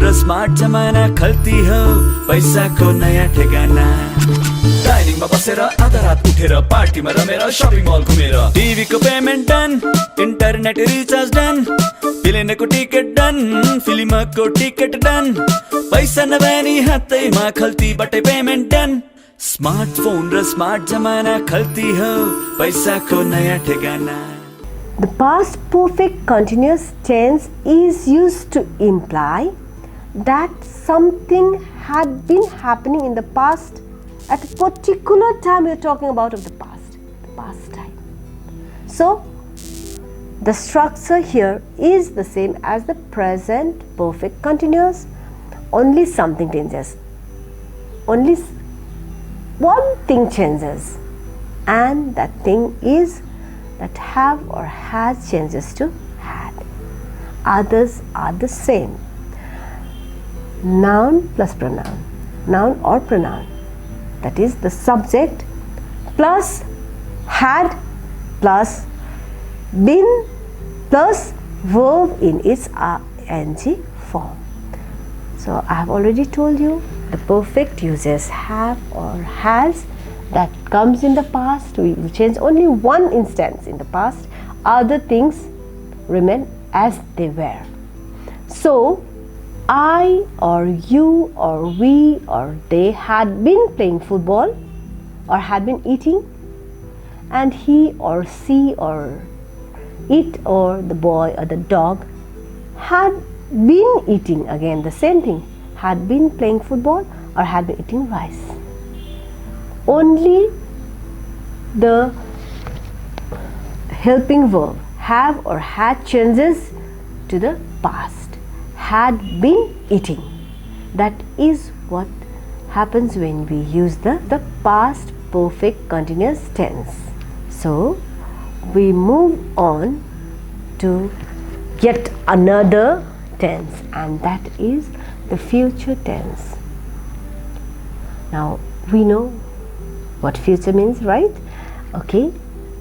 र smart जमाना खल्ती हो पैसाको नयाँ ठेगाना। डाइनिङमा बसेर आधा रात उठेर पार्टीमा रमेर शपिङ मल घुमेर टिभीको payment done, internet recharge done, प्लेनको टिकट डन, फिल्मको टिकट डन, पैसा नभए नि हातैमा खल्तीबाटै पेमेन्ट डन। स्मार्टफोन र स्मार्ट जमाना खल्ती हो पैसाको नयाँ ठेगाना। The past perfect continuous tense is used to imply that something had been happening in the past at a particular time. We are talking about of the past time. So the structure here is the same as the present perfect continuous, only something changes, only one thing changes, and that thing is that have or has changes to had. Others are the same. Noun plus pronoun, noun or pronoun, that is the subject plus had plus been plus verb in its ing form. So I have already told you the perfect uses have or has. That comes in the past. We will change only one instance in the past. Other things remain as they were. So I or you or we or they had been playing football or had been eating, and he or she or it or the boy or the dog had been eating, again the same thing, had been playing football or had been eating rice. Only the helping verb have or had changes to the past. Had been eating. That is what happens when we use the past perfect continuous tense. So we move on to yet another tense, and that is the future tense. Now we know what future means, right? Okay,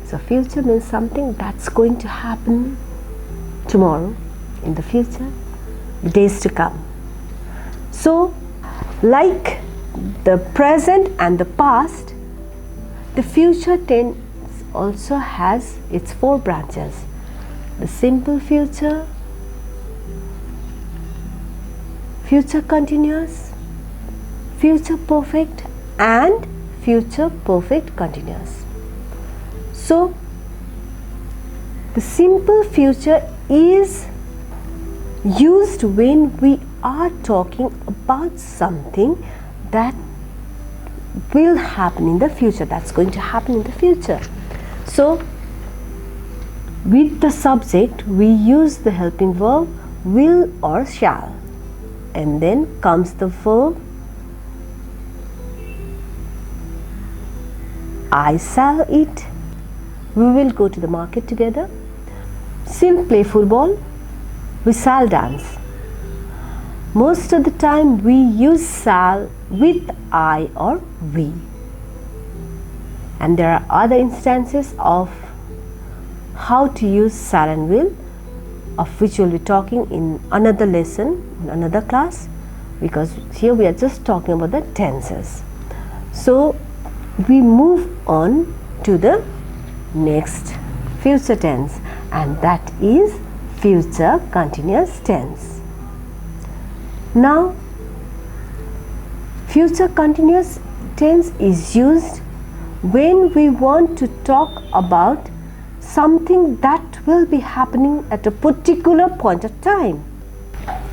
so future means something that's going to happen tomorrow, in the future, the days to come. So like the present and the past, the future tense also has its four branches: the simple future, future continuous, future perfect, and future perfect continuous. So the simple future is used when we are talking about something that will happen in the future, that's going to happen in the future. So with the subject we use the helping verb will or shall, and then comes the verb I shall eat, we will go to the market together, she'll play football, we shall dance. Most of the time we use shall with I or we, and there are other instances of how to use shall and will, of which we'll be talking in another lesson, in another class, because here we are just talking about the tenses. So we move on to the next future tense, and that is future continuous tense. Now future continuous tense is used when we want to talk about something that will be happening at a particular point of time.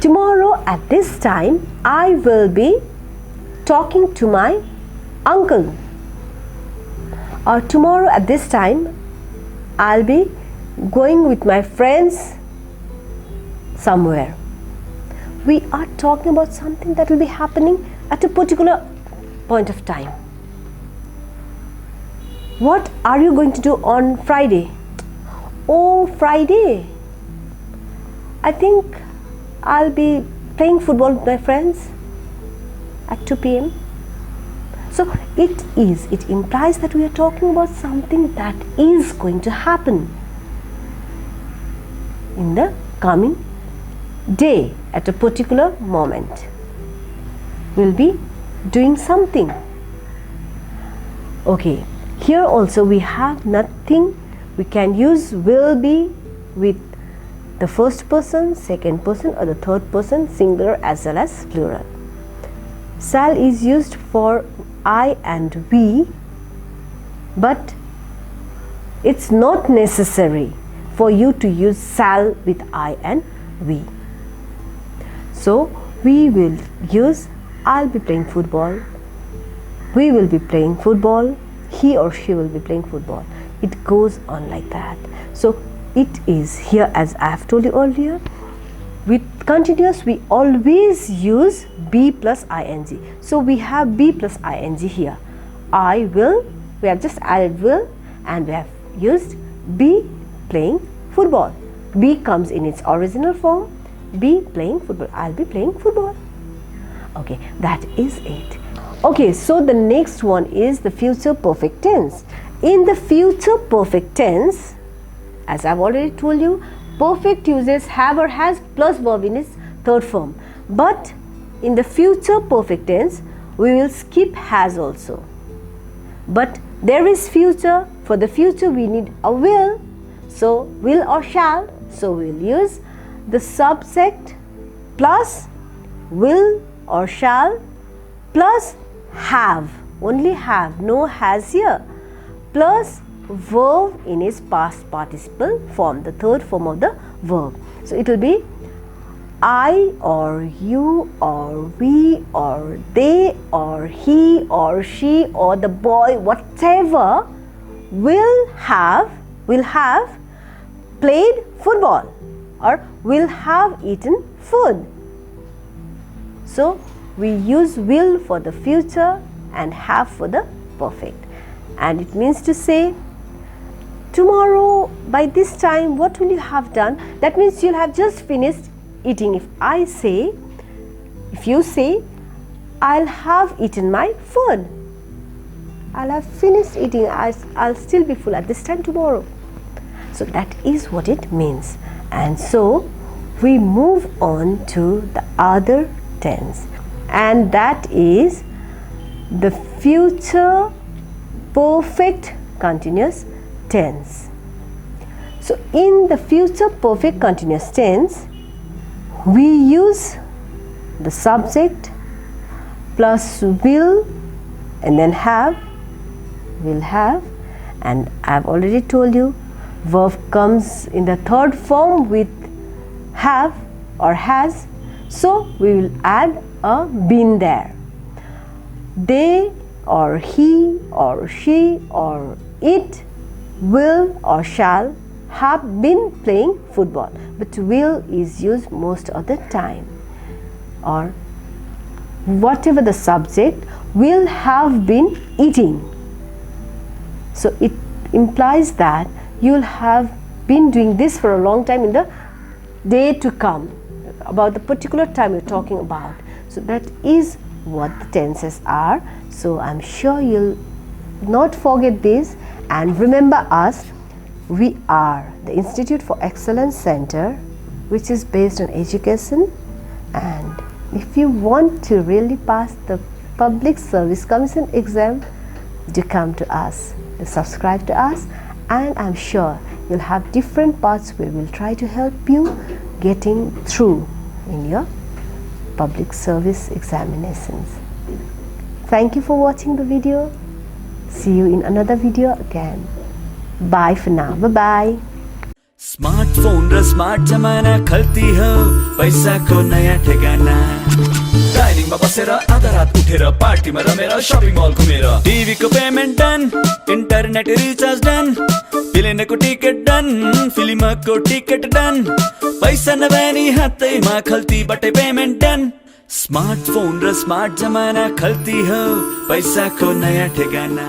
Tomorrow at this time I will be talking to my uncle, or tomorrow at this time I'll be going with my friends somewhere. We are talking about something that will be happening at a particular point of time. What are you going to do on Friday? Oh, Friday, I think I'll be playing football with my friends at 2 p.m. So it implies that we are talking about something that is going to happen in the coming day, at a particular moment. We'll be doing something. Okay, here also we have nothing. We can use will be with the first person, second person or the third person, singular as well as plural. Shall is used for I and we, but it's not necessary for you to use shall with I and we. So we will use I'll be playing football, we will be playing football, he or she will be playing football. It goes on like that. So it is here, as I have told you earlier, with continuous we always use be plus ing. So we have be plus ing here. I will, we have just added will and we have used be playing football. Be comes in its original form, be playing football. I'll be playing football. Okay, that is it. Okay, so the next one is the future perfect tense. In the future perfect tense, as I've already told you, perfect uses have or has plus verb in its third form. But in the future perfect tense, we will skip has also. But there is future. For the future, we need a will. So will or shall. So we will use the subject plus will or shall plus have, only have, no has here, plus verb in its past participle form, the third form of the verb. So it will be I or you or we or they or he or she or the boy, whatever, will have played football or will have eaten food. So we use will for the future and have for the perfect, and it means to say tomorrow by this time what will you have done? That means you'll have just finished eating. If you say I'll have eaten my food, I'll have finished eating, I'll still be full at this time tomorrow. So that is what it means. And so we move on to the other tense, and that is the future perfect continuous tense. So in the future perfect continuous tense, we use the subject plus will and then have, will have, and I've already told you verb comes in the third form with have or has, so we will add a been there. They or he or she or it will or shall have been playing football, but will is used most of the time, or whatever the subject, will have been eating. So it implies that you'll have been doing this for a long time in the day to come, about the particular time you're talking about. So that is what the tenses are. So I'm sure you'll not forget this, and remember us. We are the Institute for Excellence Center, which is based on education, and if you want to really pass the Public Service Commission exam, do come to us, do subscribe to us, and I'm sure you'll have different parts where we'll try to help you getting through in your public service examinations. Thank you for watching the video. See you in another video again. Bye for now. Bye-bye. Smartphone र smart जमाना खल्ती हो पैसाको नयाँ ठेगाना डाइनिङमा बसेर आधा रात उठेर पार्टीमा रमेर शपिङ मल घुमेर टिभीको payment done internet recharge done प्लेनको टिकट डन फिल्मको टिकट डन पैसा नभए नि हातैमा खल्तीबाटै पेमेन्ट डन स्मार्टफोन र स्मार्ट जमाना खल्ती हो पैसाको नयाँ ठेगाना